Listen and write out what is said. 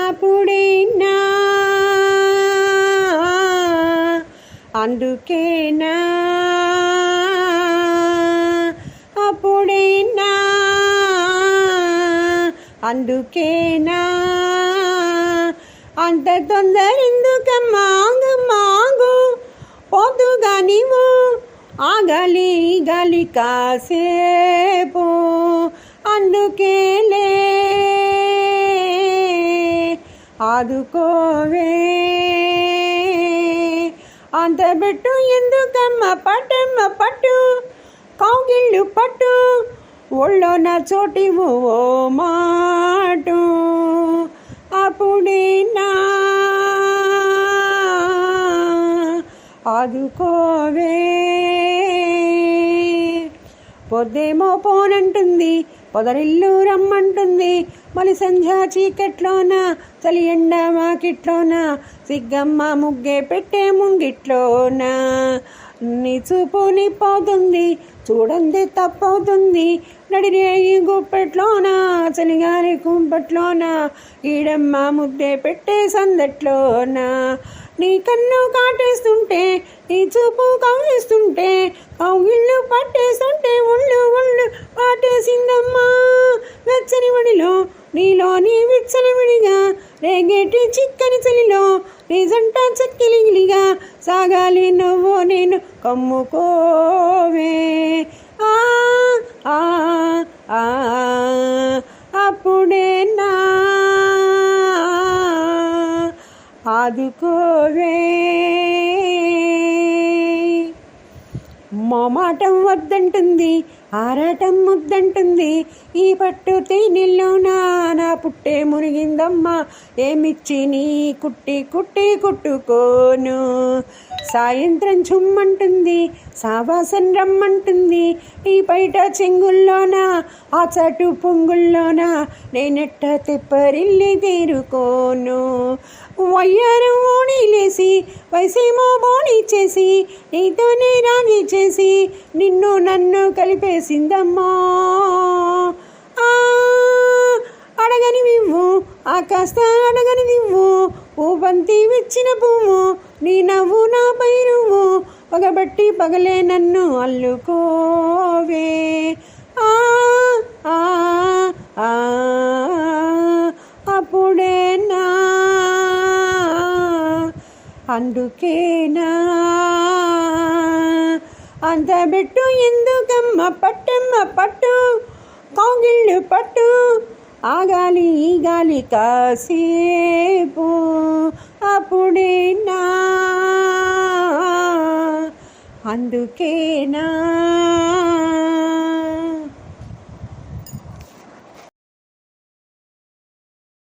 అప్పుడేనా అందుకేనా అప్పుడేనా అందుకేనా అంత తొందరెందుకమ్మా మాగు పోతుగా నీవు ఆగాలి గాలి కాసేపు అందుకేలే ఆదుకోవే అంత పెట్టు ఎందుకమ్మ పట్టమ్మ పట్టు కౌగిళ్ళు పట్టు ఒళ్ళోన చోటివు ఓ మాటు అప్పుడేనా ఆదుకోవే పొద్దేమో పోనంటుంది పొదరిల్లు రమ్మంటుంది మలి సంధ్యా చీకట్లోన చలి ఎండ మాకిట్లోన సిగ్గమ్మ ముగ్గే పెట్టే ముంగిట్లోన నీ చూపు నిపోతుంది చూడండి తప్పవుతుంది నడిరేయి గుప్పెట్లోన చలిగారి కుంపట్లోన ఈడమ్మ ముద్దే పెట్టే సందట్లోన నీ కన్ను కాటేస్తుంటే నీ చూపు కవ్విస్తుంటే కౌగిళ్ళు పట్టేస్తుంటే ఒళ్ళు ఒళ్ళు పాటేసిందమ్మా వెచ్చని వడిలో నీలో నీ విచ్చని విడిగా రేగేటి చిక్కని చలిలో నీ జంట చక్కిలిగిలిగా సాగాలి నువ్వు నేను కమ్ముకోవే ఆ ఆ ఆ అప్పుడేనా ఆదుకోవే మోమాటం వద్దంటుంది ఆరాటం ముద్దంటుంది ఈ పట్టు తేనెల్లోనా నా పుట్టే మునిగిందమ్మా ఏమిచ్చి నీ కుట్టి కుట్టి కుట్టుకోను సాయంత్రం చుమ్మంటుంది సావాసం రమ్మంటుంది ఈ బయట చెంగుల్లోన ఆ చాటు పొంగుల్లోన నేనెట్ట తెప్పరిల్లి తీరుకోను వయ్యారం ఓణీలేసి వయసేమో బోణి చేసి నీతోనే రాజీ చేసి నిన్ను నన్ను కలిపేసిందమ్మా అడగని వివ్వు ఆ కాస్త అడగని వివ్వు పూబంతి విచ్చిన పువ్వు నీ నవ్వు నా పైరువు పగబట్టి పగలే నన్ను అల్లుకోవే అప్పుడేనా అందుకేనా అంత పెట్టు ఎందుకమ్మ పట్టమ్మ పట్టు కౌగిళ్ళు పట్టు ఆగాలి ఈ గాలి కాసేపు అప్పుడేనా అందుకేనా